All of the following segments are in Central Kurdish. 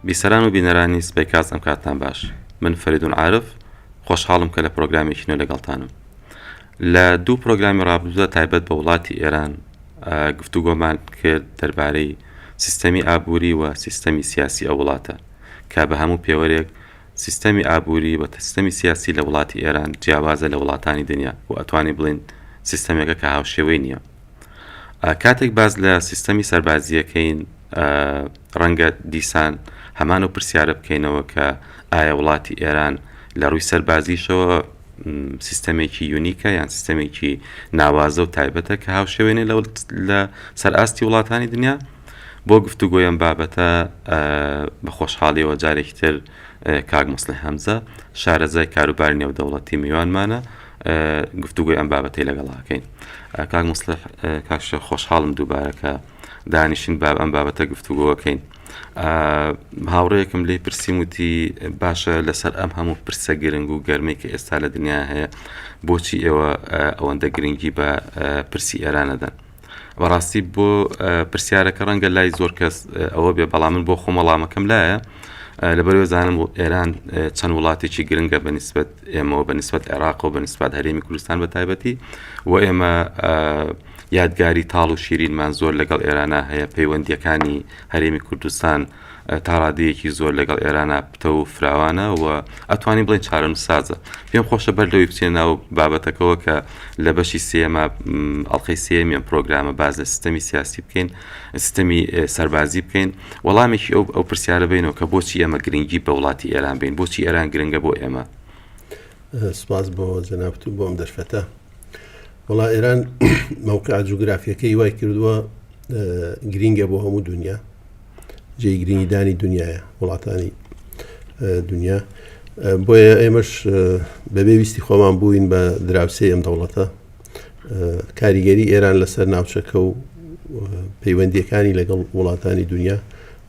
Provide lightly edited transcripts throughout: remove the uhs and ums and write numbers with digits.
بیسەران و بینەرانی سبەی کاس ئەم کاتتان باش. من فەریدون عارف خۆشحاڵم کە لە پرۆگرامێکی نوێ لەگەڵتانم. لە دوو پرۆگرامی ڕابردوودا تایبەت بە وڵاتی ئێران گفتوگۆمان کرد دەربارەی سیستەمی ئابووری و سیستەمی سیاسی ئەو وڵاتە کە بە هەموو پێوەرێک سیستەمی ئابووری و سیستەمی سیاسی لە وڵاتی ئێران جیاوازە لە وڵاتانی دنیا و ئەتوانی بڵین سیستەمێکە کە هاوشێوەی نییە. کاتێک باز لە سیستەمی سەربازیەکەین ڕەنگە دیسان هەمان و پرسیارە بکەینەوە کە ئایا وڵاتی ئێران لە ڕووی سەربازیشەوە سیستەمێکی یونیکە یان سیستەمێکی ناوازە و تایبەتە کە هاوشێوێنێ لە سەرئاستی وڵاتانی دنیا. بۆ گفتوگۆیەم بابەتە بە خۆشحاڵیەوە جارێکی تر کاک مەسلح هەمزە شارەزای کاروباری نێودەوڵەتی میوانمانە گفتوگۆی ئەم بابەتەی لەگەڵاکەین. کاک مەسلح کاکشە خۆشحاڵم دووبارە کە دانیشین ئەم بابەتە گفتوگۆەکەین. هاوڕێیەکم لێ پرسیم وتی باشە لەسەر ئەم هەموو پرسە گرنگ و گەرمەی کە ئێستا لە دنیا هەیە بۆچی ئێوە ئەوەندە گرنگی بە پرسی ئێرانەدەن؟ بەڕاستی بۆ پرسیارەکە ڕەنگە لای زۆر کەس ئەوە بێ، بەڵام من بۆ خۆمەڵامەکەم لایە لەبەرەوە زانم ئێران چەند وڵاتێکی گرنگە بەنسبەت ئێمەوە بەنسبەت عێراق و بەنسبەت هەرێمی کوردستان بە تایبەتی و ئێمە یادگاری تاڵ و شیرینمان زۆر لەگەڵ ئێرانە هەیە. پەیوەندیەکانی هەرێمی کوردستان تا ڕادەیەکی زۆر لەگەڵ ئێرانە پتە و فراوانە و ئەتوانین بڵین چارەنووسسازە. پێم خۆشە بەردەوی بچێنە ناو بابەتەکەەوە کە لە بەشی سێمە ئەڵقەی سێمیان پرۆگرامە باز لە سیستەمی سیاسی بکەین، سیستەمی سەربازی بکەین، وەڵامێکی ئەو پرسیارە بینەوە کە بۆچی ئێمە گرنگی بە وڵاتی ئێران بین، بۆچی ئێران گرنگە بۆ ئێمە؟ سپاس بۆ جەنابەت و بۆم دەرفەتە. وڵا ئێران موقع جوگرافیەکەی وای کردووە گرینگە بۆ هەموو دنیا، جێی گرنگیدانی دنیاە وڵاتانی دنیا. بۆیە ئێمەش بەبێ ویستی خۆمان بووین بە دراوسێ ئەم دەوڵەتە. کاریگەری ئێران لەسەر ناوچەکە و پەیوەندیەکانی لەگەڵ وڵاتانی دنیا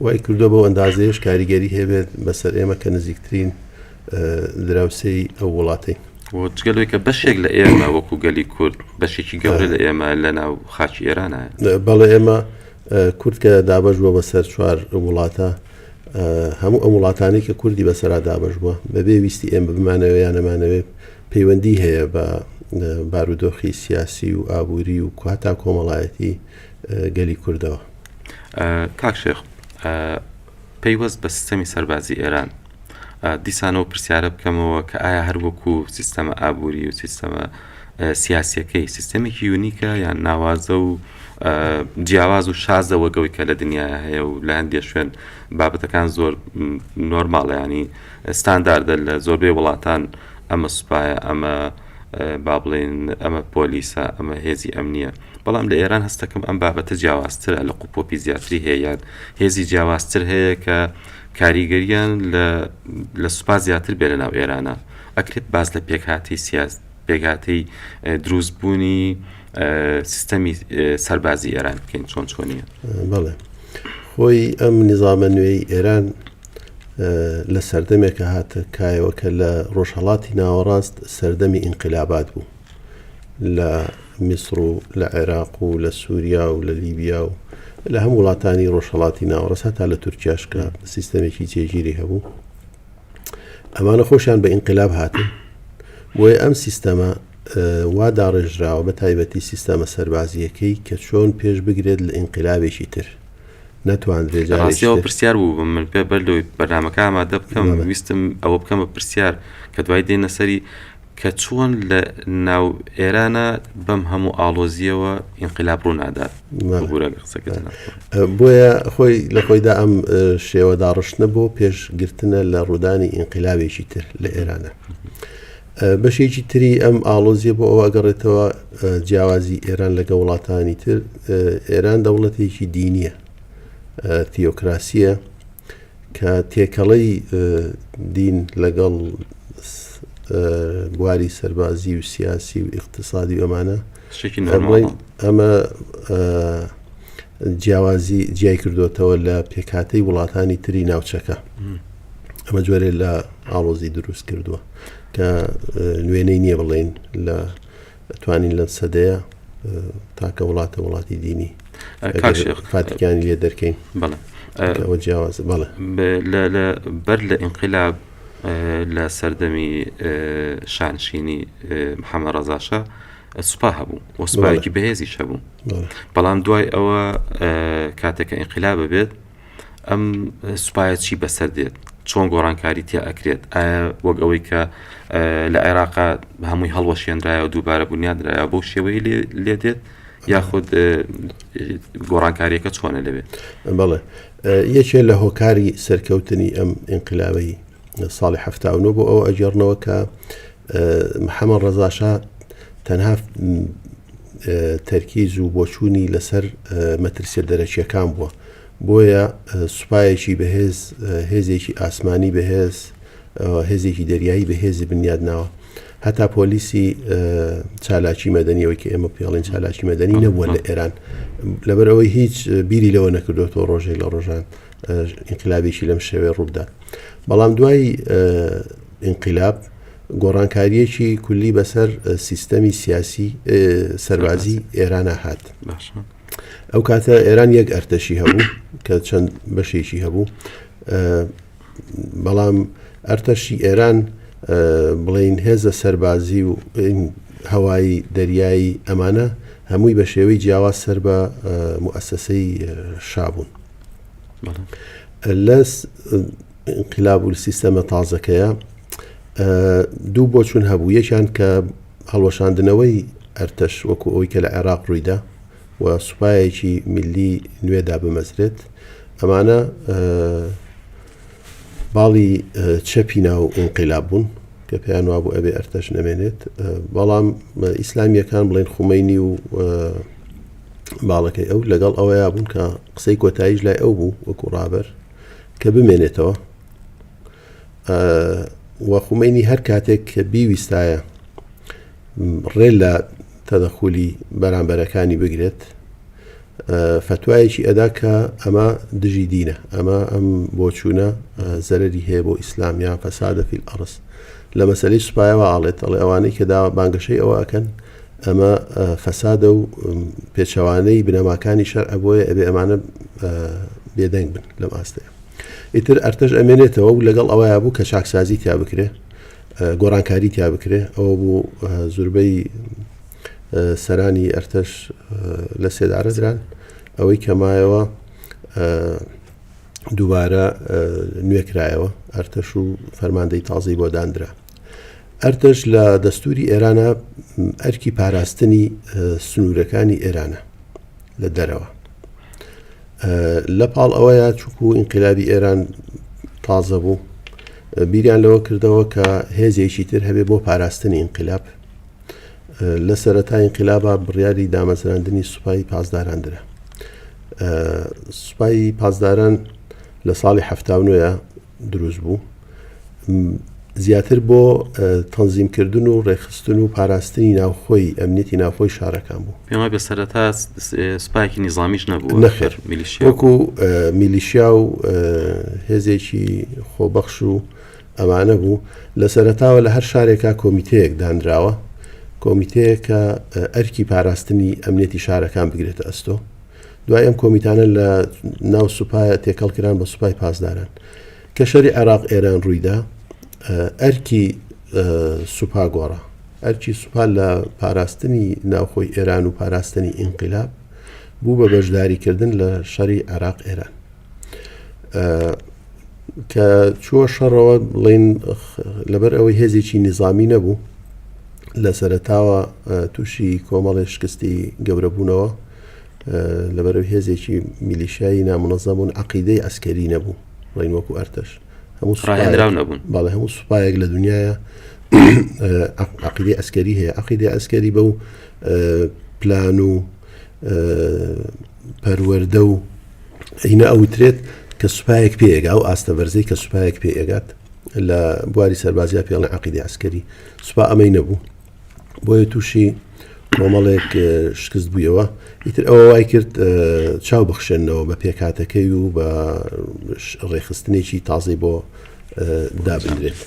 وای کردووە بەو ئەندازەیەش کاریگەری هەبێت بەسەر ئێمە کە نزیکترین دراوسەی ئەو وڵاتەی. گەلوی کە بەشێک لە ئێمە وەکو گەلی کورد بەشێکی گەورە لە ئێمە لە ناو خاکی ئێرانە. بەڵێ ئێمە کورد کە دابەش بووە بەسەر چوار وڵاتە، هەموو ئەم وڵاتانی کە کوردی بەسەرا دابەش بووە بەبێ ویستی ئێمە بمانەوە یان نەمانەوێ پەیوەندی هەیە بە بارودۆخی سیاسی و ئابووری و هەتا کۆمەڵایەتی گەلی کوردەوە. کاک شێخ، پەیوەست بە سیستەمی سەربازی ئێران دیسانەوە پرسیارە بکەمەوە کە ئایا هەر وەکو سیستەمە ئابووری و سیستەمە سیاسیەکەی سیستەمێکی یونیکە یان ناوازە و جیاواز و شازەوە گەوەی کە لە دنیا هەیە و لە هەندێک شوێن بابەتەکان زۆر نۆرماڵە، ینی ستانداردە لە زۆربەی وڵاتان ئەمە سوپایە، ئەمە با بڵێن ئەمە پۆلیسە، ئەمە هێزی ئەمنیە. بەڵام لە ئێران هەستەکەم ئەم بابەتە جیاوازترە، لە قوپۆپی زیاتری هەیە یان هێزی جیاوازتر هەیە کە کاریگەریان لە سوپا زیاتر بێ لە ناو ئێرانە. ئەکرێت باز لە پێکهاتەی دروستبوونی سیستەمی سەربازی ئێران بکەین چۆنیە؟ بەڵێ، خۆی ئەم نیزامە نوێی ئێران لە سەردەمێکە هاتە کایەوە کە لە ڕۆژهەڵاتی ناوەڕاست سەردەمی ئینقلابات بوو لە میسر و لە عێراق و لە سووریا و لە لیبیا و لە هەموو وڵاتانی ڕۆژهەڵاتی ناوەڕاست تا لە تورکیاش کە سیستەمێکی جێگیری هەبوو. ئەمانە خۆشیان بە ئینقلاب هاتن، بۆیە ئەم سیستەمە وا داڕێژراوە بە تایبەتی سیستەمە سەربازیەکەی کە چۆن پێش بگرێت لە ئینقلابێکی تر نەتوانرێت. ڕاستیەوە پرسیار بوو من پێ بەردەوەی بەرنامەکە ئامادە بکەم، ویستم ئەوە بکەمە پرسیار کە دوای دێنە سەری کە چۆن لە ناو ئێرانە بەم هەموو ئاڵۆزیەوە ئینقلاب ڕوونادات. بۆیە خۆی لە خۆیدا ئەم شێوە داڕشتنە بۆ پێشگرتنە لە ڕوودانی ئینقلابێکی تر لە ئێرانە. بەشێکی تری ئەم ئاڵۆزیە بۆ ئەوە گەڕێتەوە جیاوازی ئێران لەگە وڵاتانی تر. ئێران دەوڵەتێکی دینیە، تیۆکراسیە کە تێکەڵەی دین لەگەڵ بواری سەربازی و سیاسی و اقتصادی ئەمانە ئەمە جیاوازی جیای کردوتەوە لە پێکهاتەی وڵاتانی تری ناوچەکە. ئەمە جوێرێ لە ئاڵۆزی دروست کردووە کە نوێنەی نییە بڵێن لە توانین لە سەدەیە تاکە وڵاتی دینی کاکشێخ فاتیکانی لێ دەرکەین بەڵێ ئەوە جیاواز بەڵێ بەر لە ئینقلاب لە سەردەمی شانشینی محەممەد ڕەزاشە سوپا هەبوو و سوپایەکی بەهێزیش هەبوو بەڵام دوای ئەوە کاتێکە ئینقلابە بێت ئەم سوپایەتی بەسەر دێت چۆن گۆڕانکاری تیا ئەکرێت وەک ئەوەی کە لە عێراقا هەمووی هەڵوەشێنرایە و دووبارە بنیادرایە بۆ شێوەی لێ دێت یاخود گۆڕانکاریەکە چۆنە لەبێت بەڵێ یەکێ لە هۆکاری سەرکەوتنی ئەم ئینقلابەی ساڵی 79 بۆ ئەو ئەجێڕنەوە کە محەممەد ڕەزاشا تەنها تەرکیز و بۆچوونی لەسەر مەترسیە دەرەکیەکان بووە بۆیە سوپایەکی بەهێز هێزێکی ئاسمانی بەهێز هێزێکی دەریایی بەهێزی بنیادناوە هەتا پۆلیسی چالاکی مەدەنیەوەی کە ئێمە پێڵین چالاکی مەدەنی نەبووە لە ئێران لەبەرەوەی هیچ بیری لەوە نەکردوێتەوە ڕۆژێک لە ڕۆژان ئینقلابێکی لەم شێوێ ڕووبدا بەڵام دوای ئینقلاب گۆڕانکاریەکی کولی بەسەر سیستەمی سیاسی سەربازی ئێرانە هات ئەو کاتە ئێران یەک ئەرتەشی هەبوو کە چەند بەشێکی هەبوو بەڵام ئەرتەشی ئێران بڵین هێزە سەربازی و هەوایی دەریایی ئەمانە هەمووی بە شێوەی جیاواز سەر بە موئەسسەسەی شابوون لە ئینقلاب و سیستەمە تازەکەیە دوو بۆچون هەبوو یەکیان کە هەڵوەشاندنەوەی ئەرتەش وەکو ئەوەی کە لە عێراق ڕوویدا و سوپایەکی میلی نوێدا بمەزرێت ئەمانە باڵی چەپی ناو ئینقلاب بوون کە پێیان وا بوو ئەبێ ئەرتەش نەمێنێت بەڵام ئیسلامیەکان بڵێن خومەینی و باڵەکەی ئەو لەگەڵ ئەوەیە بوون کە قسەی کۆتاییش لای ئەو بوو وەکو ڕابەر کە بمێنێتەوە و خومەینی هەر کاتێک کە بیویستایە ڕێ لە تەدەخولی بەرامبەرەکانی بگرێت فتوایەکی ئەدا کە ئەمە دژی دینە ئەمە ئەم بۆچوونە زەرەری هەیە بۆ ئیسلام یان فەسادە فی الئەرض لە مەسەلەی سوپایەوە ئاڵێت ئەڵێ ئەوانەی کە بانگەشەی ئەوە ئەکەن ئەمە فەسادە و پێچەوانەی بنەماکانی شەرع بۆیە ئەبێ ئەمانە بێدەنگ بن لەم ئاستەیە ئیتر ئەرتەش ئەمێنێتەوە و لەگەڵ ئەوەیە بوو کە چاکسازی تیا بکرێ گۆڕانکاری تیا بکرێ ئەوە بوو زوربەی سەرانی ئەرتەش لە سێدارە دران ئەوەی کەمایەوە دووبارە نوێکرایەوە ئەرتەش و فەرماندەی تازەی بۆ دانرا ئەرتەش لە دەستوری ئێرانە ئەرکی پاراستنی سنوورەکانی ئێرانە لە دەرەوە لە پاڵ ئەوەیە چووکو ئینقلابی ئێران تازە بوو بیریان لەوە کردەوە کە هێزێکی تر هەبێ بۆ پاراستنی ئینقلاب لە سەرەتای ئینقلابە بڕیاری دامەزراندنی سوپای پاسداران سوپای پاسداران لە ساڵی 79 دروست بوو زیاتر بۆ تەنزیمکردن و ڕێخستن و پاراستنی ناوخۆی ئەمنیەتی ناوخۆی شارەکان بوو پێما بە سەرەتا سوپایەکی نیزامیش نەبوو نەخێر وەکو میلیشیا و هێزێکی خۆبەخش و ئەمانە بوو لە سەرەتاوە لە هەر شارێکا کۆمیتەیەک دانراوە کۆمیتەیە کە ئەرکی پاراستنی ئەمنیەتی شارەکان بگرێتە ئەستۆ دوای ئەم کۆمیتانە لە ناو سوپایە تێکەڵکران بە سوپای پاسداران کە شەری عێراق ئێران ڕوویدا ئەرکی سوپا گۆڕە ئەرکی سوپا لە پاراستنی ناوخۆی ئێران و پاراستنی ئینقلاب بوو بە بەشداریکردن لە شەری عێراق ئێران کە چووە شەڕەوە بڵین لەبەر ئەوەی هێزێکی نیزامی نەبوو لە سەرەتاوە تووشی کۆمەڵی شکستی گەورەبوونەوە لەبەرەوەی هێزێکی میلیشیایی نامنەظەم و عەقیدەی ئەسکەری نەبوو بڵین وەکو ئەرتەش باڵێ هەموو سوپایەک لە دنیاە عەقیدەی ئەسکەری هەیە عەقیدەی ئەسکەری بەو پلان و پەروەردە و هینە ئەوترێت کە سوپایەک پێێگا و ئاستە بەرزەی کە سوپایەک پێئێگات لە بواری سەربازیە پێڵێن عەقیدەی ئەسکەری سوپا ئەمەی نەبوو بۆیە تووشی کۆمەڵێک شکست بوویەوە ئیتر ئەوە وای کرد چاو بخشێنەوە بە پێکاتەکەی و بە ڕێخستنێکی تازەی بۆ دابدرێت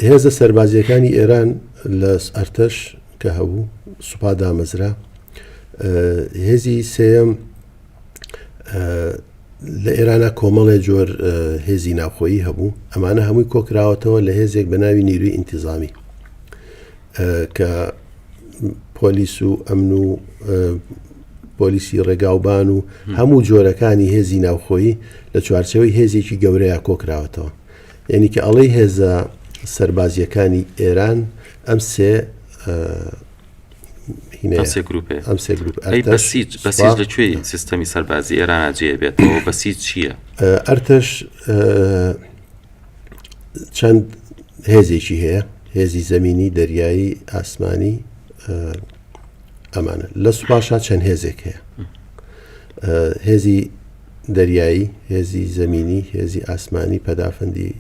هێزە سەربازیەکانی ئێران لە ئەرتەش کە هەبوو سوپا دامەزرا هێزی سێم لە ئێرانە کۆمەڵێ جۆر هێزی ناوخۆیی هەبوو، ئەمانە هەمووی کۆکراوەتەوە لە هێزێک بە ناوی نیروی ئینتیزامی کە پۆلیس و ئەمن و پۆلیسی ڕێگاوبان و هەموو جۆرەکانی هێزی ناوخۆیی لە چوارچەوەی هێزێکی گەورەیە کۆکراوەتەوە. یعنی کە ئەڵەی هێزە سەربازیەکانی ئێران ئەم سێ ئەم سێ گروپ بەسیج لەکوێ سیستەمی سەربازی ئێرانە جێ بێتەوە؟ بەسیج چییە؟ ئەرتەش چەند هێزێکی هەیە، هێزی زەمینی، دەریایی، ئاسمانی، ئەمانە. لە سوپاشا چەند هێزێک هەیە، هێزی دەریایی، هێزی زەمینی، هێزی ئاسمانی، پەدافەندی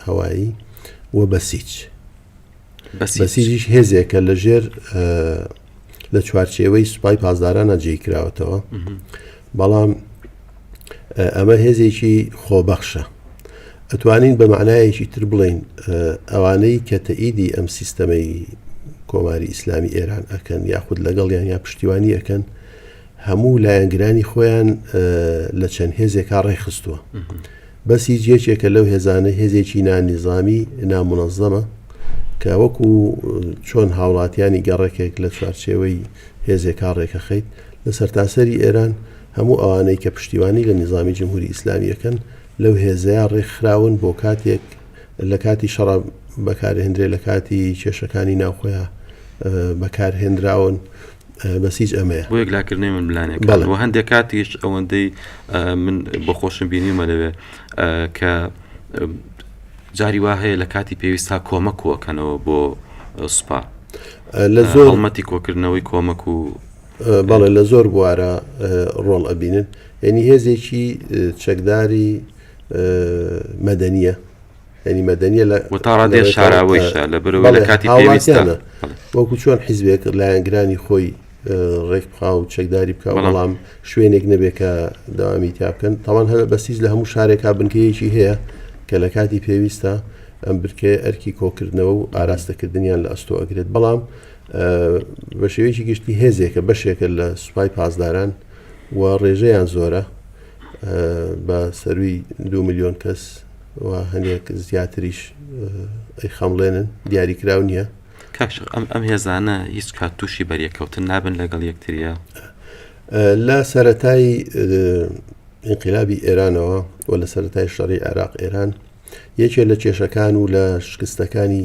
هەوایی و بەسیجیش هێزێکە لە ژێر لە چوارچێوەی سوپای پازدارانە جێی کراوەتەوە، بەڵام ئەمە هێزێکی خۆبەخشە. ئەتوانین بە معنایەکی تر بڵین ئەوانەی کە تەئیدی ئەم سیستەمەی کۆماری ئیسلامی ئێران ئەکەن یاخود لەگەڵیان یا پشتیوانی ئەکەن، هەموو لایەنگرانی خۆیان لە چەند هێزێکا ڕێخستووە. بەسیج یەکێکە لەو هێزانە، هێزێکی نانیزامی نامونەزەمە کە وەکو چۆن هاوڵاتیانی گەڕێکێک لە چوارچێوەی هێزێکا ڕێکەخەیت لە سەرتاسەری ئێران هەموو ئەوانەی کە پشتیوانی لە نظامی جمهوری ئیسلامیەکەن لەو هێزەیە ڕێکخراون بۆ کاتێک لە کاتی شەڕە بەکارهێنرێ، لە کاتی کێشەکانی ناوخۆیان بەکارهێنراون. بەسیج ئەمەیە بۆ یەکلاکردنەوەی من بلانێک بۆ هەندێک کاتیش ئەوەندەی من بۆ خۆشم بینیمە لەوێ کە جاری وا هەیە لە کاتی پێویستا کۆمەک کۆکەنەوە بۆ سوپا لە زۆر هەڵمەتی کۆکردنەوەی کۆمەک و بەڵێ لە زۆر بوارە ڕۆڵ ئەبینن. یعنی هێزێکی چەکداری مەدەنیە، ینی مەدەنیە لە وتاڕادێ شاراوەیشە لە بەرەوەی لە کاتی پێویستە وەکو چۆن حیزبێک لایەنگرانی خۆی ڕێک بخا و چەکداری بکە، بەڵام شوێنێک نەبێت کە داوامی تا بکەن. تاوان هەبە بەسیج لە هەموو شارێکا بنکەیەکی هەیە کە لە کاتی پێویستە ئەم برکێ ئەرکی کۆکردنەوە و ئاراستەکردنیان لە ئەستۆ ئەگرێت، بەڵام بە شێوەیەکی گشتی هێزێکە بەشێکە لە سوپای پازداران و ڕێژەیان زۆرە بە سەروی 2 ملیۆن کەس و هەندێک زیاتریش ئەی خەمڵێنن دیاریکراو نییە. ئەم هێزانە هیچ کات تووشی بەریەکەوتن نابن لەگەڵ یەکتریە؟ لە سەرەتای ئینقلابی ئێرانەوە و لە سەرەتای شەڕی عێراق ئێران یەکێک لە کێشەکان و لە شکستەکانی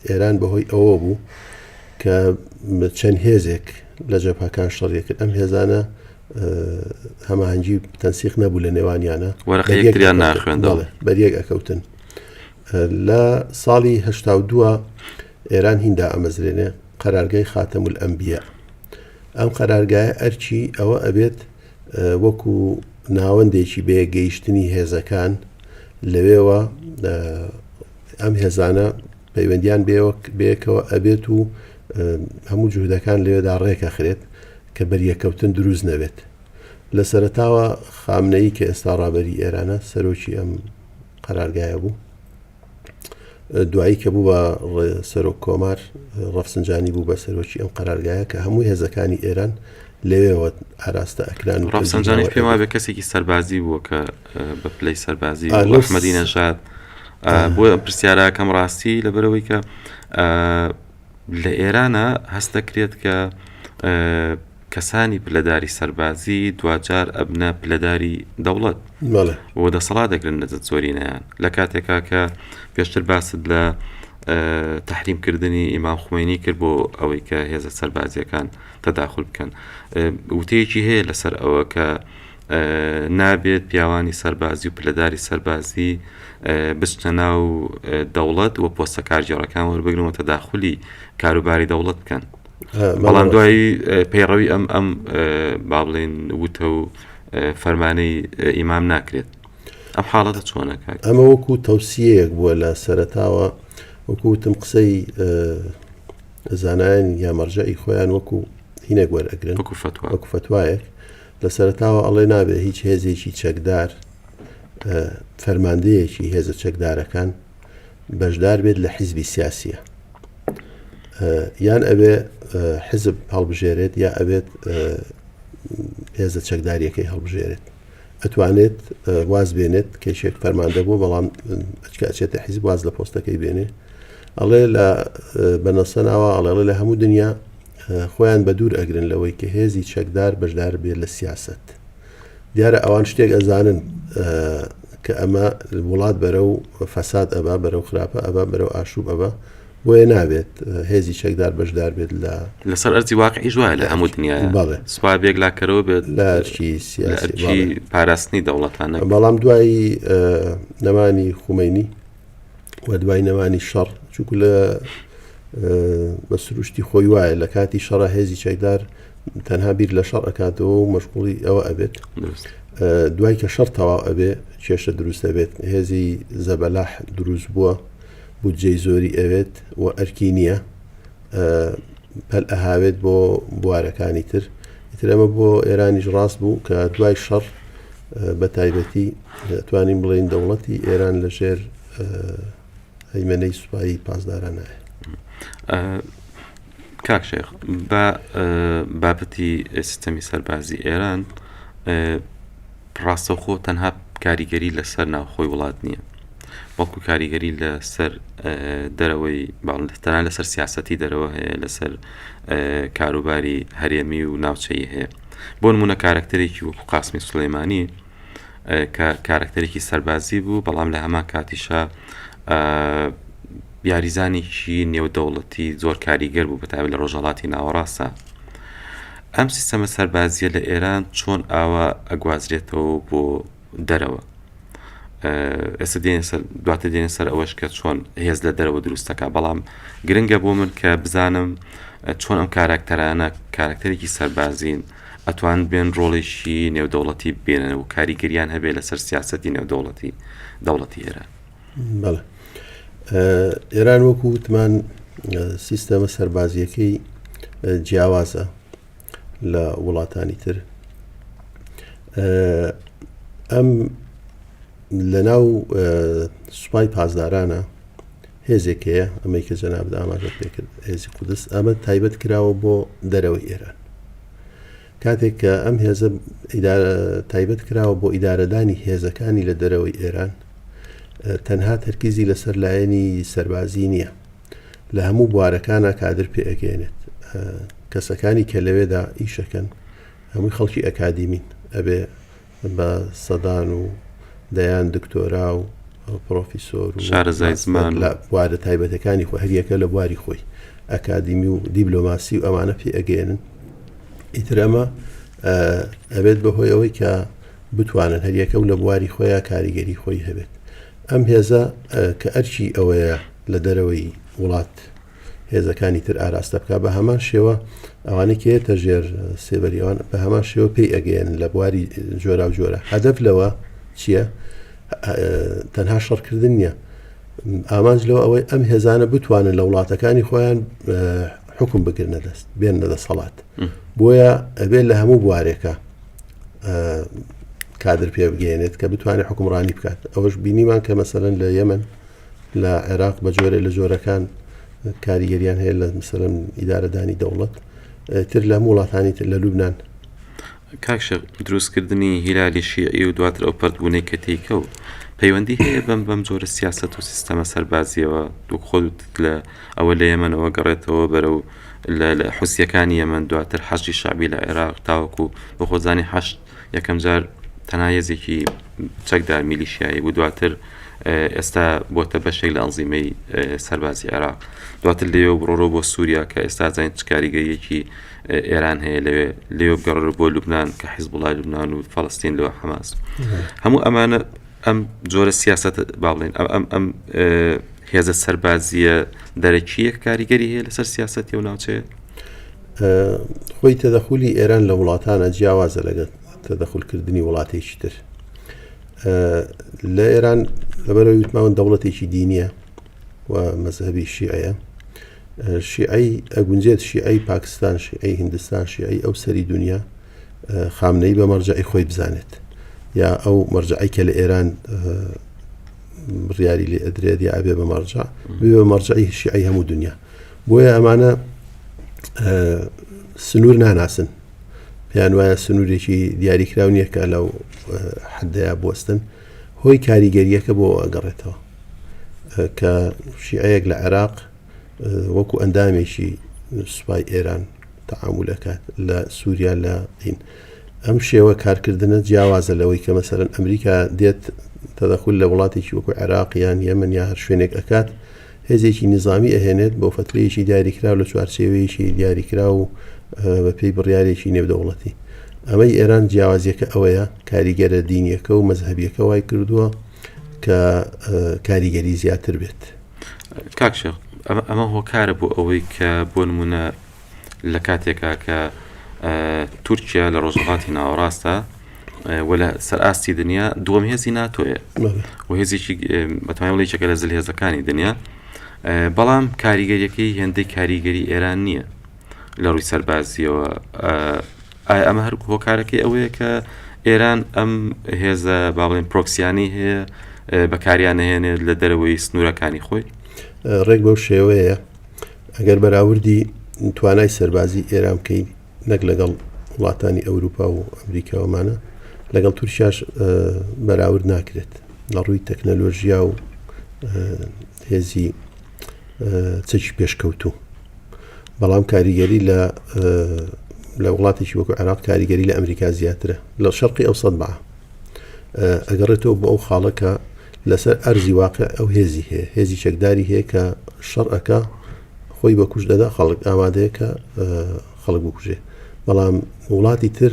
ئێران بەهۆی ئەوە بوو کە چەند هێزێک لە جەبهەکان شەڕیەکرد. ئەم هێزانە هەماهەنگی تەنسیق نەبوو لە نێوانیانە، وەرەقە یەکتریان ناخوێندەوە، بەریەک ئەکەوتن. لە ساڵی 82 ئێران هیندا ئەمەزرێنێ قەرارگای خاتەم الئەنبیا. ئەم قەرارگایە ئەرچی ئەوە ئەبێت وەکو ناوەندێکی بێ گەیشتنی هێزەکان لەوێوە ئەم هێزانە پەیوەندیان بەیەکەوە ئەبێت و هەموو جوهدەکان لەوێدا ڕێکەخرێت کە بەریەکەوتن دروست نەبێت. لە سەرەتاوە خامنەیی کە ئێستا ڕابەری ئێرانە سەرۆکی ئەم قەرارگایە بوو، دوایی کە بوو بە سەرۆک کۆمار ڕەفسنجانی بوو بە سەرۆکی ئەم قەرارگایە کە هەموو هێزەکانی ئێران لەوێەوە ئاراستە ئەکران. و ڕەفسنجانی پێم وایە کەسێکی سەربازی بووە کە بە پلەی سەربازی ئەحمەدی نەژاد بۆ ئەم پرسیارەکەم ڕاستی لەبەرەوەی کە لە ئێرانە هەست دەکرێت کە کەسانی پلەداری سەربازی دوجار ئەبنە پلەداری دەوڵەت و دەسەڵات دەگرن لە زۆرینەیان لە کاتێکا کە پێشتر باست لە تەحریمکردنی ئیمام خومینی کرد بۆ ئەوەی کە هێزە سەربازیەکان تەداخل بکەن. وتەیەکی هەیە لەسەر ئەوە کە نابێت پیاوانی سەربازی و پلەداری سەربازی بچنە ناو دەوڵەت و پۆستە کارگێڕەکان وەربگرن و تەداخلی کاروباری دەوڵەت بکەن. بەڵام دوایی پەیڕەوی ئەم با بڵێن وتە و فەرمانەی ئیمام ناکرێت. ئەم حاڵەتە چۆنە کاک؟ ئەمە وەکو تەوسیەیەک بووە لە سەرەتاوە، وەکوتم قسەی زانایان یا مەرجەئی خۆیان وەکو هینێک وەرئەگرن، وەکو فتوایەک لە سەرەتاوە ئەڵێ نابێت هیچ هێزێکی چەکدار فەرماندەیەکی هێزە چەکدارەکان بەشدار بێت لە حیزبی سیاسیە. یان ئەبێ حزب هەڵبژێرێت یا ئەبێت هێزە چەکداریەکەی هەڵبژێرێت ئەتوانێت واز بێنێت کێشێک فەرماندە بوو بەڵام ئەچێتە حیزب واز لە پۆستەکەی بێنێ ئەڵێ لە بەنەسە ناوە ئەڵێ لە هەموو دنیا خۆیان بە دوور ئەگرن لەوەی کە هێزی چەکدار بەشدار بێت لە سیاست دیارە ئەوان شتێک ئەزانن کە ئەمە وڵات بەرەو فەساد ئەبا بەرەو خراپە ئەبا بەرەو ئاشوب ئەبا بۆیە نابێت هێزی چەکدار بەشدار بێت لەسەر ئەرزی واقعی ژوایە لە هەموو دنیاە سوپا بێگلاکەرەوە بێت لەرکی سیاسی پاراستنی دەوڵەتانە بەڵام دوایی نەمانی خومینی و دوای نەمانی شەڕ چونکو لە بە سروشتی خۆی وایە لە کاتی شەڕە هێزی چەکدار تەنها بیر لە شەڕ ئەکاتەوە و مەشغوڵی ئەوە ئەبێت دوای کە شەڕ تەواو ئەبێ کێشە دروست دەبێت هێزی زەبەلاح دروست بووە بودجەی زۆری ئەوێت و ئەرکی نییە پەل ئەهاوێت بۆ بوارەکانی تر ئەمە بۆ ئێرانیش ڕاست بوو کە دوای شەڕ بە تایبەتی توانین بڵێن دەوڵەتی ئێران لە ژێر هەیمەنەی سوپایی پاسدارانایە. کاک شێخ بە بابەتی سیستەمی سەربازی ئێران ڕاستەوخۆ تەنها کاریگەری لەسەر ناوخۆی وڵات نییە وەکو کاریگەری لەسەر دەرەوەی باڵتەنان لەسەر سیاسەتی دەرەوە هەیە لەسەر کاروباری هەرێمی و ناوچەی هەیە بۆ نمونە کارکتەرێکی وەکو قاسمی سولەیمانی کە کارکتەرێکی سەربازی بوو بەڵام لە هەمان کاتیشە یاریزانێکی نێودەوڵەتی زۆر کاریگەر بوو بەتابەت لە ڕۆژهەڵاتی ناوەڕاستە ئەم سیستەمە سەربازیە لە ئێران چۆن ئاوا ئەگوازرێتەوە بۆ دەرەوە ئێستا دواتر دێنە سەر ئەوەش کە چۆن هێز لە دەرەوە دروستەکە بەڵام گرنگە بۆ من کە بزانم چۆن ئەم کارکتەرانە کارکتەرێکی سەربازین ئەتوان بێن ڕۆڵێکی نێودەوڵەتی بێنن و کاریگەریان هەبێت لەسەر سیاسەتی نێودەوڵەتی دەوڵەتی ئێران. بەڵێ ئێران وەکو وتمان سیستەمە سەربازیەکەی جیاوازە لە وڵاتانی تر ئەم لە ناو سوپای پاسدارانە هێزێکەیە ئەمەی کە جەنابدا ئاماژە پێکرد هێزی قودس ئەمە تایبەت کراوە بۆ دەرەوەی ئێران کاتێک کە ئەم هێزە تایبەت کراوە بۆ ئیدارەدانی هێزەکانی لە دەرەوەی ئێران تەنها تەرکیزی لەسەر لایەنی سەربازی نییە لە هەموو بوارەکانە کادر پێ ئەگەێنێت کەسەکانی کە لەوێدا ئیشەکەن هەمووی خەڵکی ئەکادیمین ئەبێ بە سەدان و دەیان دکتۆرا و پرۆفیسۆر و شارەزای زمان لە بوارە تایبەتەکانی خۆ هەریەکە لە بواری خۆی ئەکادیمی و دیبلۆماسی و ئەمانە پێ ئەگەێنن ئیتر ئەمە ئەبێت بەهۆی ئەوەی کە بتوانن هەریەکە و لە بواری خۆیان کاریگەری خۆی هەبێت ئەم هێزە کە ئەرچی ئەوەیە لە دەرەوەی وڵات هێزەکانی تر ئاراستە بکە بە هەمان شێوە ئەوانەی کێتە ژێر سێبەریەوان بە هەمان شێوە پێی ئەگەێن لە بواری جۆرا و جۆرە هەدەف لەوە چییە؟ تەنها شەڕکردن نییە ئامانج لەوە ئەوەی ئەم هێزانە بتوانن لە وڵاتەکانی خۆیان حکم بگرنە دەست بێنە دەسەڵات بۆیە ئەبێت لە هەموو بوارێکە کادر پێ بگەێنێت کە بتوانێت حکومڕانی بکات ئەوەش بینیمان کە مەسەلەن لە یەمەن لە عێراق بە جۆرە لە جۆرەکان کاریگەریان هەیە لە مەسەلەن ئیدارەدانی دەوڵەت تر لە وڵاتانی تر لە لوبنان کاکشە دروستکردنی هیلالی شیعی و دواتر ئەو پەردبوونەی کە تێیکە و پەیوەندی هەیە بەم جۆرە سیاسەت و سیستەمە سەربازیەوە دوو خۆت لە ئەوە لە یەمەنەوە گەڕێتەوە بەرەو لە حوسیەکانی یەمەن دواتر حەشی شعبی لە عێراق تاوەکو بە خۆزانی حەشت یەکەم جار تەنها هێزێکی چەکدار میلیشیایی بوو دواتر ئێستا بۆتە بەشێک لە ئەنزیمەی سەربازی عێراق دواتر لێوە بڕۆ بۆ سووریا کە ئێستا زانین چ کاریگەریەکی ئێران هەیە لێوە بگەڕێ بۆ لوبنان کە حیزبوڵای لوبنان و فەڵەستین لەوە حەماس هەموو ئەمانە ئەم جۆرە سیاسەت با بڵێن ئەم هێزە سەربازیە دەرەکیە کاریگەری هەیە لەسەر سیاسەتی و ناوچەیە خۆی تەدەخولی ئێران لە وڵاتانە جیاوازە لەگەڵ تەدەخولکردنی وڵاتێکی تر لە ئێران لەبەرەوەی وتماون دەوڵەتێکی دینیە و مەزهبی شیعەیە شیعەی ئەگونجێت شیعەی پاکستان شیعەی هیندستان شیعەی ئەو سەری دنیا خامنەی بە مەرجعی خۆی بزانێت یا ئەو مەرجعی کە لە ئێران بڕیاری لێ ئەدرێت یا ئەبێ بە مەرجع بێ بە مەرجعی شیعەی هەموو دنیا بۆیە ئەمانە سنوور ناناسن پێیان وایە سنوورێکی دیاریکراو نییە کە لەو حدەیە بوەستن هۆی کاریگەریەکە بۆ ئەگەڕێتەوە کە شیعەیەک لە عێراق وەکو ئەندامێکی سوپای ئێران تەعامولەکات لە سووریا لە هین ئەم شێوە کارکردنە جیاوازە لەوەی کە مەسەرەن ئەمریکا دێت تەدەخل لە وڵاتێکی وەکو عێراقیان یەمەن یا هەر شوێنێک ئەکات هێزێکی نظامی ئەهێنێت بۆ فترەیەکی دیاریکرا لە چوارچێوەیەکی دیاریکرا و بەپێی بڕیارێکی نێودەوڵەتی ئەمەی ئێران جیاوازیەکە ئەوەیە کاریگەرە دینیەکە و مەزهەبیەکە وای کردووە کە کاریگەری زیاتر بێت. کاکشێخ ئەمە هۆکارە بۆ ئەوەی کە بۆ نمونە لە کاتێکا کە تورکیا لە ڕۆژهەڵاتی ناوەڕاستە و لە سەرئاستی دنیا دووەم هێزی ناتۆیە و هێزێکی بەتوانین بڵێ یەکێکە لە زلهێزەکانی دنیا بەڵام کاریگەریەکەی هێندەی کاریگەری ئێران نییە لە ڕووی سەربازیەوە ئەمە هەر هۆکارەکەی ئەوەیە کە ئێران ئەم هێزە با بڵێن پرۆکسیانی هەیە بەکاریان نەهێنێت لە دەرەوەی سنوورەکانی خۆی ڕێک بەو شێوەیە ئەگەر بەراوردی توانای سەربازی ئێران بکەین نەک لەگەڵ وڵاتانی ئەوروپا و ئەمریکاوەمانە لەگەڵ تورکیاش بەراورد ناکرێت لە ڕووی تەکنەلۆژیا و هێزی چەکی پێشکەوتوو بەڵام کاریگەری لە وڵاتێکی وەکو عێراق کاریگەری لە ئەمریکا زیاترە لە شەرقی ئەوسەد بە ئەگەڕێتەوە بۆ ئەو خاڵەکە لەسەر ئەرزی واقع ئەو هێزی هەیە هێزی چەکداری هەیە کە شەڕەکە خۆی بە کوژ دەدا خەڵک ئامادەیە کە خەڵک بکوژێ بەڵام وڵاتی تر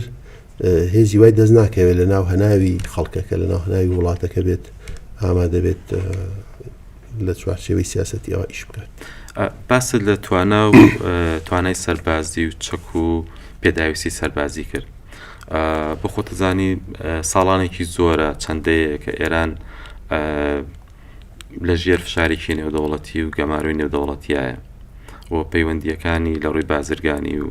هێزی وای دەست ناکەوێت لە ناو هەناوی خەڵکەکە لە ناو هەناوی وڵاتەکە بێت ئامادە بێت لە چوارچێوەی سیاسەتی ئەوە ئیش بکات. باست لە توانای سەربازی و چەک و پێداویستی سەربازی کرد بۆ خۆتەزانی ساڵانێکی زۆرە چەندەیە کە ئێران لە ژێر فشارێکی نێودەوڵەتی و گەماروی نێودەوڵەتیایە و پەیوەندیەکانی لە ڕووی بازرگانی و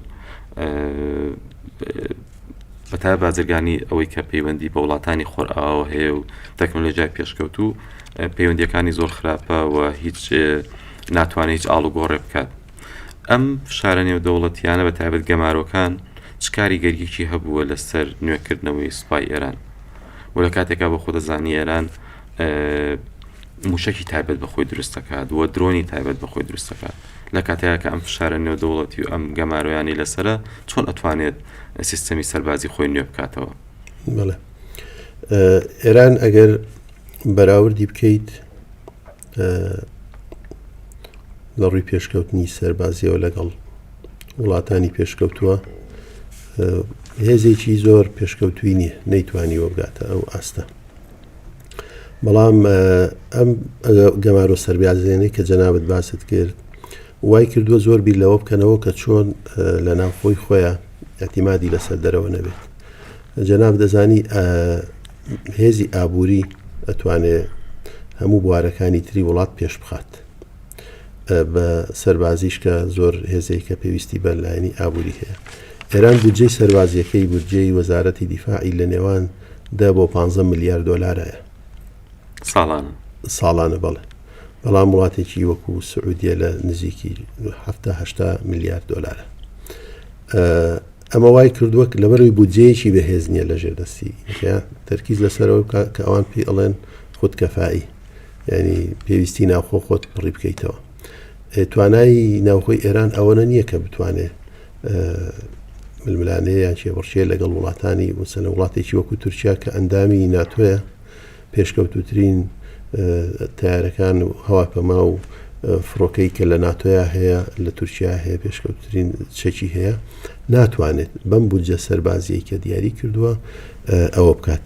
بەتا بازرگانی ئەوەی کە پەیوەندی بە وڵاتانی خۆرئاوە هەیە و تەکنۆلۆژیای پێشکەوتوو پەیوەندیەکانی زۆر خراپە و هیچ ناتوانێت هیچ ئاڵوگۆڕێ بکات. ئەم فشارە نێودەوڵەتیانە بە تایبەت گەمارۆکان چ کاریگەریەکی هەبووە لەسەر نوێکردنەوەی سوپای ئێران و لە کاتێکا بە خۆدەزانی ئێران موشکی تایبەت بەخۆی دروست دەکات و درۆنی تایبەت بەخۆی دروست دەکات لە کاتێکا کە ئەم فشارە نێودەوڵەتی و ئەم گەمارۆیانی لەسرە چۆن ئەتوانێت سیستەمی سەربازی خۆی نوێ بکاتەوە. بەڵێ ئێران ئەگەر بەراوردی بکەیت لە ڕووی پێشکەوتنی سەربازیەوە لەگەڵ وڵاتانی پێشکەوتووە هێزێکی زۆر پێشکەوتوی نییە نەیتوانی وەبگاتە ئەو ئاستە بەڵام ئەم گەمارۆ سەربازیانەی کە جەنابەت باست کرد وای کردووە زۆر بیر لەوە بکەنەوە کە چۆن لە ناوخۆی خۆیان ئەتیمادی لەسەر دەرەوە نەبێت. جەناب دەزانی هێزی ئابووری ئەتوانێت هەموو بوارەکانی تری وڵات پێش بخات بە سەربازیش کە زۆر هێزەی کە پێویستی بە لایەنی ئابووری هەیە. ئێران بودجەی سەربازیەکەی بودجەی وەزارەتی دیفاعی لە نێوان 10 بۆ 15 میلیارد دۆلارایە ساڵانە بەڵێ بەڵام وڵاتێکی وەکو سعودیە لە نزیکی 7-8 میلیارد دۆلارە. ئەمە وای کردووە لەبەروی بودجەیەکی بەهێز نییە لە ژێردەستی تەرکیز لەسەرەوە کە ئەوان پێی ئەڵێن خودکەفایی یعنی پێویستی ناوخۆ خۆت بڕی بکەیتەوە. توانایی ناوخۆی ئێران ئەوەنە نییە کە بتوانێت ململانەیە یان شێبڕشێ لەگەڵ وڵاتانی وسەنە وڵاتێکی وەکو تورکیا کە ئەندامی ناتۆیە پێشکەوتوترین تیارەکان و هەواپەما و فڕۆکەی کە لە ناتۆیا هەیە لە تورکیا هەیە پێشکەوتترین چەکی هەیە ناتوانێت بەم بودجە سەربازیەی کە دیاری کردووە ئەوە بکات.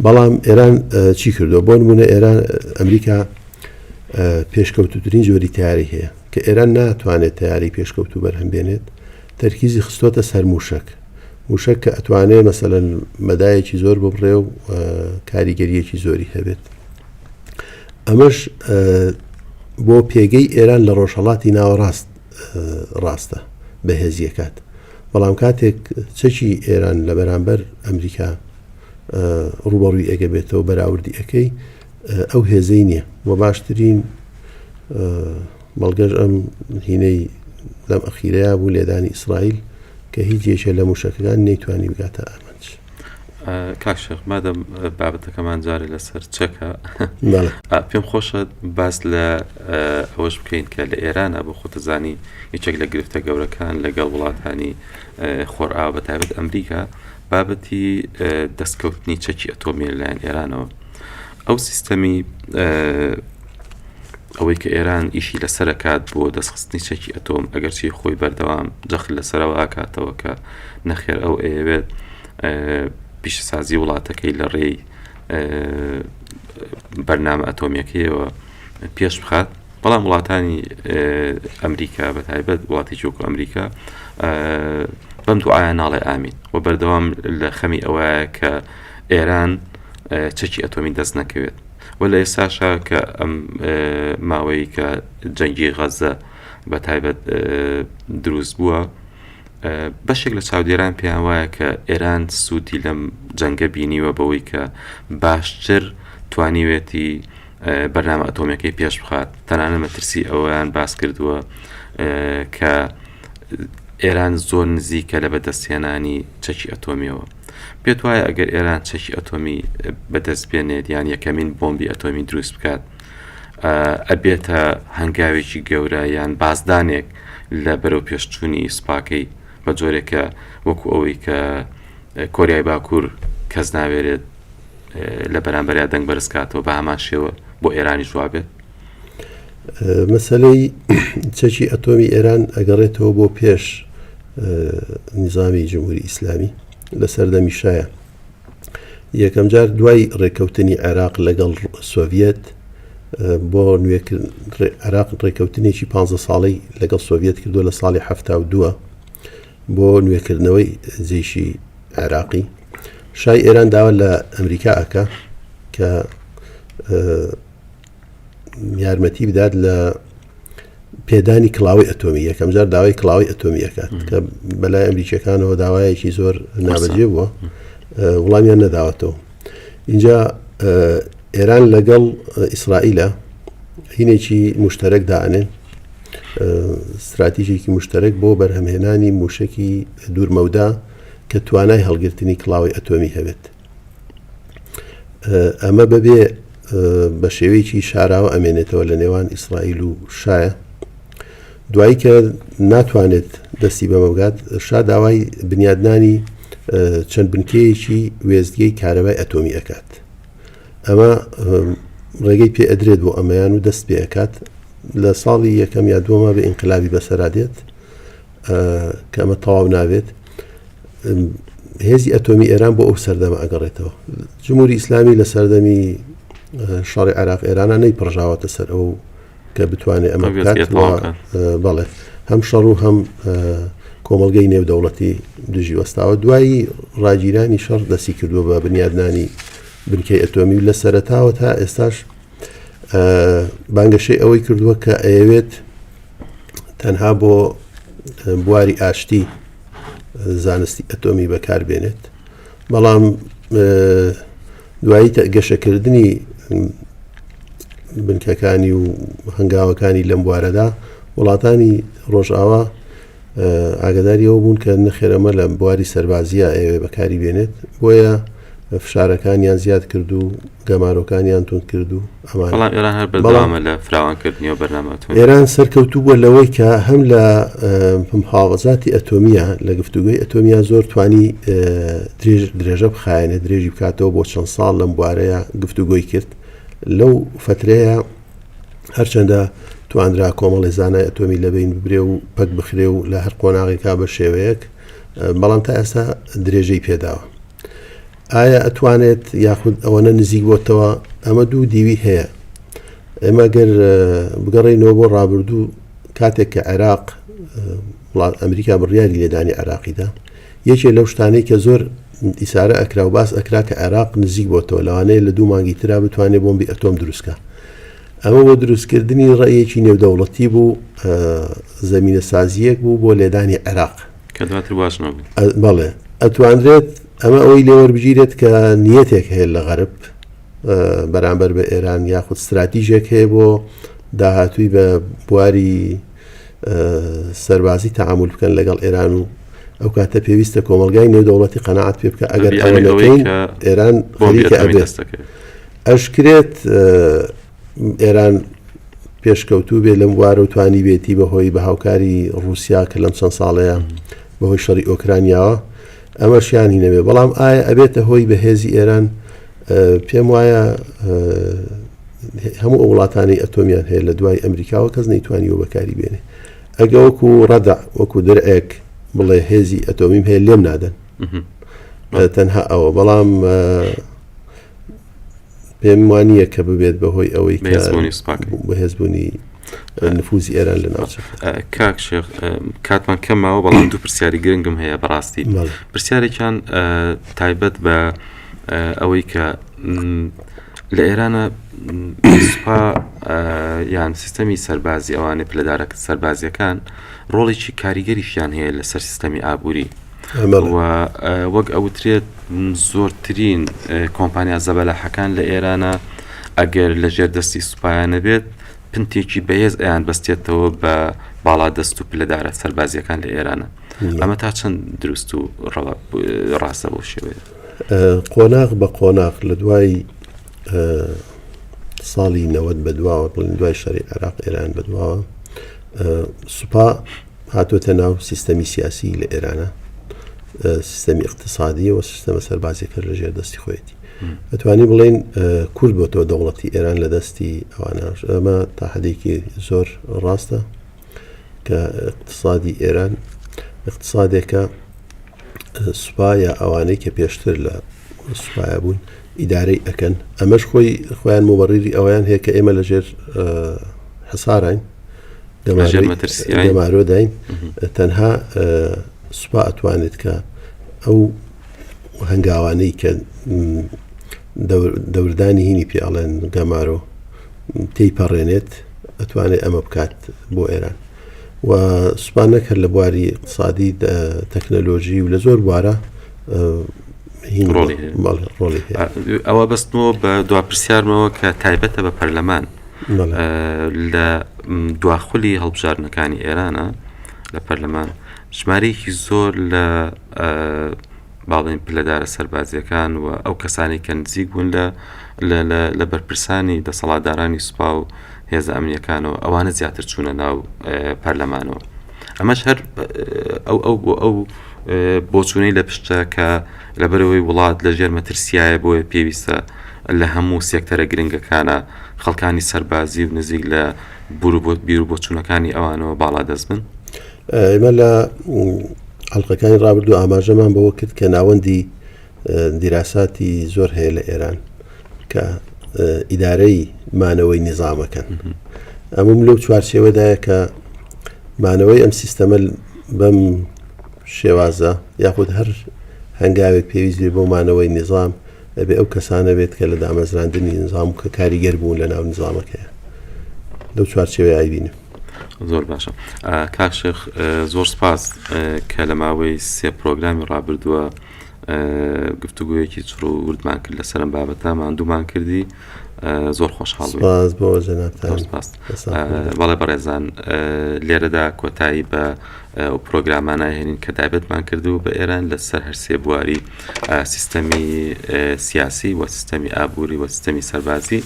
بەڵام ئێران چی کردووە بۆ نمونە ئێران ئەمریکا پێشکەوتوترین جۆری تیاری هەیە کە ئێران ناتوانێت تیاری پێشکەوتوو بەرهەمبێنێت تەرکیزی خستۆتە سەر موشک کە ئەتوانێت مەسەلەن مەدایەکی زۆر ببڕێ و کاریگەریەکی زۆری هەبێت. ئەمەش بۆ پێگەی ئێران لە ڕۆژهەڵاتی ناوەڕاست ڕاستە بەهێزیەکات بەڵام کاتێک چەکی ئێران لە بەرامبەر ئەمریکا ڕوبەڕووی ئەگە بێتەوە بەراوردی ئەەکەی ئەو هێزەی نییە و باشترین بەڵگەش ئەم هینەی لەم ئەخیرەیە بوو لێدانی ئیسرائیل کە هیچ یەکێ لە موشەکەکان نەیتوانی بگاتە ئامانج. کاکشێخ مادەم بابەتەکەمان جارێ لەسەر چەکە پێم خۆشە باس لە ئەوەش بکەین کە لە ئێرانە بۆ خۆتەزانی یەکێک لە گرفتە گەورەکان لەگەڵ وڵاتانی خۆرئاو بەتایبەت ئەمریکا بابەتی دەستکەوتنی چەکی ئەتۆمی لەلایەن ئێرانەوە. ئەو سیستەمی ئەوەی کە ئێران ئیشی لەسەرکات بۆ دەستخستنی چەکی ئەتۆم ئەگەرچی خۆی بەردەوام جەخت لەسەرەوە ئاکاتەوە کە نەخێر ئەو ئەوێت پیشەسازی وڵاتەکەی لە ڕێی بەرنامە ئەتۆمیەکەیەوە پێش بخات، بەڵام وڵاتانی ئەمریکا بەتایبەت وڵاتی چۆکو ئەمریکا بەم دوعاە ناڵێ ئامین و بەردەوام لە خەمی ئەوەیە کە ئێران چەکی ئەتۆمی دەست نەکەوێت. و لە ئێستاشا کە ئەم ماوەی کە جەنگی غەزە بەتایبەت دروست بووە، بەشێک لە چاودێران پێیان وایە کە ئێران سوودی لەم جەنگە بینیوە بەوەی کە باشتر توانیوێتی بەرنامە ئەتۆمیەکەی پێش بخات. تەنانەت مەترسی ئەویان باس کردووە کە ئێران زۆر نزیکە لە بەدەستهێنانی چەکی ئەتۆمیەوە. پێت وایە ئەگەر ئێران چەکی ئەتۆمی بەدەست بێنێت یان یەکەمین بۆمبی ئەتۆمی دروست بکات، ئەبێتە هەنگاوێکی گەورە یان بازدانێک لە بەرەو پێشچوونی سوپاکەی بە جۆرێکە وەکو ئەوەی کە کۆریای باکوور کەس ناوێرێت لە بەرامبەریا دەنگ بەرزکاتەوە بە هەمان شێوە بۆ ئێرانی جوابێت. مەسەلەی چەکی ئەتۆمی ئێران ئەگەڕێتەوە بۆ پێش نیزامی جمهوری ئیسلامی لە سەردەمی شایە. یەکەم جار دوای ڕێکەوتنی عێراق لەگەڵ سۆڤیەت بۆ عێراق ڕێکەوتنێکی 15 ساڵی لەگەڵ سۆڤیەت کردو لە ساڵی 1972 بۆ نوێکردنەوەی جێیشی عێراقی. شای ئێران داوا لە ئەمریکا ئەکا کە یارمەتی بدات لە پێدانی کڵاوی ئەتۆمی. یەکەم جار داوای کڵاوی ئەتۆمی ئەکات کە بەلای ئەمریکیەکانەوە داوایەکی زۆر نابەجێ بووە، وڵامیان نەداوەتەوە. اینجا ئێران لەگەڵ ئیسرائیلە هینێکی مشتەرەک دائنێن، استراتیژێکی مشتەرەک بۆ بەرهەمهێنانی موشکی دوورمەودا کە توانای هەڵگرتنی کڵاوی ئەتۆمی هەبێت. ئەمە بەبێ بە شێوەیەکی شاراوە ئەمێنێتەوە لە نێوان ئیسرائیل و شایە. دوایی کە ناتوانێت دەستی بەمە بگات، شا داوای بنیادنانی چەند بنکەیەکی وێستگەی کارەبای ئەتۆمی ئەکات. ئەمە ڕێگەی پێ ئەدرێت بۆ ئەمەیان و دەست پێ ئەکات. لە ساڵی یەکەم یا دووەمە بە ئینقلابی بەسەرادێت کە ئەمە تەواو نابێت. هێزی ئەتۆمی ئێران بۆ ئەو سەردەمە ئەگەڕێتەوە. جمهوری ئیسلامی لە سەردەمی شەڕی عێراق ئێرانە نەیپڕژاوەتە سەر ئەو کە بتوانێت ئەمە بکات. بەڵێ هەم شەڕ و هەم کۆمەڵگەی نێودەوڵەتی دژی وەستاوە. دوایی ڕاگیرانی شەڕ دەستی کردووە بە بنیادنانی بنکەی ئەتۆمی و لە سەرەتاوە تا ئێستاش بانگەشەی ئەوەی کردووە کە ئەیەوێت تەنها بۆ بواری ئاشتی زانستی ئەتۆمی بەکاربێنێت. بەڵام دوایی گەشەکردنی بنکەکانی و هەنگاوەکانی لەم بوارەدا وڵاتانی ڕۆژئاوا ئاگداریەوە بوون کە نەخێرەمە لە بواری سەربازیە ئەوێ بەکاری بێنێت، بۆیە فشارەکانیان زیاد کرد و گەمارۆکانیان تون کرد و ئەمان. بەڵام ئێران هەر بەردەوامە لە فراوانکردنی و بەرنامەتون. ئێران سەرکەوتوو بووە لەوەی کە هەم لە محافظاتی ئەتۆمیە لە گفتوگوی ئەتۆمیا زۆر توانی درێژە بخایەنێت، درێژی بکاتەوە بۆ چەند ساڵ لەم بوارەیە گفتوگۆی کرد. لەو فترەیە هەرچەندە توانرا کۆمەڵی زانای ئەتۆمی لەبین ببرێ و پەک بخرێ و لە هەر قۆناغێکا بە شێوەیەک، بەڵام تا ئێستا درێژەی پێداوە. ئایا ئەتوانێت یاخود ئەوەنە نزیک بۆتەوە؟ ئەمە دوو دیوی هەیە. ئێمە گەر بگەڕێینەوە بۆ ڕابردوو کاتێک کە عێراق ئەمریکا بڕیاری لێدانی عێراقیدا، یەکێک لەو شتانەی کە زۆر ئیسارە ئەکرا و باس ئەکرا کە عێراق نزیک بۆتەوە لەوانەیە لە 2 مانگی ترا بتوانێت بۆمبی ئەتۆم دروستکە. ئەمە بۆ دروستکردنی ڕێیەکی نێودەوڵەتی بوو، زەمینە سازیەک بوو بۆ لێدانی عێراق کە دواتر باش نەبوو. بەڵێ ئەتوانرێت ئەمە ئەوەی لێوەربگیرێت کە نیەتێک هەیە لە غەرب بەرامبەر بە ئێران، یاخود استراتیژێک هەیە بۆ داهاتووی بە بواری سەربازی تەعامل بکەن لەگەڵ ئێران و ئەو کاتە پێویستە کۆمەلگای نێودەوڵەتی قەناعەت پێ بکە ئەگەر ئەوە نەکەین ئێران خەریکە ئەبێت. ئەشکرێت ئێران پێشکەوتوو بێ لەم وارە و توانی بێتی بەهۆی بە هاوکاری رووسیا کە لەم چەند ساڵەیە بەهۆی شەڕی ئۆکرانیاوە ئەمەشیان هینەبێ. بەڵام ئایا ئەبێتە هۆی بەهێزی ئێران؟ پێم وایە هەموو وڵاتانی ئەتۆمیان هەیە لە دوای ئەمریکاوە کەس نەیتوانی و بەکاری بێنێ. ئەگە وەکو ڕەدع وەکو دەرعێک بڵێ هێزی ئەتۆمیم هەیە لێم نادەن تەنها ئەوە. بەڵام پێم وانییە کە ببێت بەهۆی ئەوەی بەهێزبوونی نفوزی ئێران لە ناوچە. کاک شێخ کاتمان کەمەوە بەڵام دوو پرسیاری گرنگم هەیە بەڕاستی. پرسیارێکیان تایبەت بە ئەوەی کە لە ئێرانە سوپا یان سیستەمی سەربازی ئەوانێ پلەدارە سەربازیەکان ڕۆڵێکی کاریگەریشیان هەیە لەسەر سیستەمی ئابووری وەک ئەوترێت زۆرترین کۆمپانیا زەبەلاحەکان لە ئێرانە ئەگەر لە ژێر دەستی سوپایانە بێت پنتێکی بەهێز ئەیان بەستێتەوە بە باڵادەست و پلەدارە سەربازیەکان لە ئێرانە. ئەمە تا چەند دروست و ڕاستە بۆ شێوەیە؟ قۆناغ بە قۆناغ لە دوای ساڵی 90 بەدواوە بڵین دوای شەڕی عێراق ئێران بەدواوە سوپا هاتوۆتە ناو سیستەمی سیاسی لە ئێرانە، سیستەمی اقتصادی و سیستەمە سەربازیەکە لە ژێر دەستی خۆیەتی. ئەتوانی بڵێن کورد بۆتەوە دەوڵەتی ئێران لە دەستی ئەوانە. ئەمە تا حدێکی زۆر ڕاستە کە اقتصادی ئێران اقتصادێکە سوپایە ئەوانەی کە پێشتر لە سوپایە بوون ئیدارەی ئەکەن. ئەمەش خۆیان مبەڕیری ئەویان هەیە کە ئێمە لەژێر حساراین دەمارۆ داین. تەنها سوپا ئەتوانێت کە ئەو هەنگاوانەی کە دەوردانی هینی پێڵێن گەمارۆ تێیپەڕێنێت ئەتوانێت ئەمە بکات بۆ ئێران. و سوپان نەکرد لە بواری اقتصادی تەکنەلۆژی و لە زۆر بوارە ڕۆڵی ئەوە بەستنەوە بە دواپرسیارمەوە کە تایبەتە بە پەرلەمان لە دواخولی هەڵبژارنەکانی ئێرانە لە پەرلەمان ژمارەیەکی زۆر لە باڵێن پلەدارە سەربازیەکان و ئەو کەسانی کە نزیک بوون لە بەرپرسانی دەسەڵاتدارانی سوپا و هێزە ئەمنیەکانەوە ئەوانە زیاتر چوونە ناو پەرلەمانەوە. ئەمەش هەر ئەو بۆچوونەی لە پشتە کە لەبەرەوەی وڵات لە ژێر مەترسیایە بۆیە پێویستە لە هەموو سێکتەرە گرنگەکانە خەڵکانی سەربازی و نزیک لە بیر و بۆچوونەکانی ئەوانەوە باڵا دەست بن. ئێمە لە حەڵقەکانی ڕابردوو ئاماژەمان بەوە کرد کە ناوەندی دیراساتی زۆر هەیە لە ئێران کە ئیدارەی مانەوەی نظامەکەن. ئەموم لەو چوارچێوەدایە کە مانەوەی ئەم سیستەمە بەم شێوازە یاخود هەر هەنگاوێک پێویست بۆ مانەوەی نظام ئەبێ ئەو کەسانە بێت کە لە دامەزراندنی نظام کە کاریگەر بوون لە ناو نظامەکەیە. لەو چوارچێوەیە ئایبینم. زۆر باشە. کاک شێخ زۆر سپاس کە لە ماوەی سێ پرۆگرامی ڕابردووە گفتوگویەکی چڕ و وردمان کرد لەسەرم بابەتە دوومان کردی. زۆر خۆشحاڵ بەڵێ بەڕێزان لێرەدا کۆتایی بە پرۆگرامانە هێنین کە تایبەتمان کردو بە ئێران لەسەر هەرسێ بواری سیستەمی سیاسی و سیستەمی ئابووری و سیستەمی سەربازی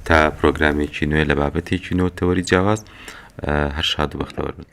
تا پرۆگرامێکی نوێ لە بابەتێکی نۆ تەوەری جیاواز هەر شاد و بەختەوەر بن.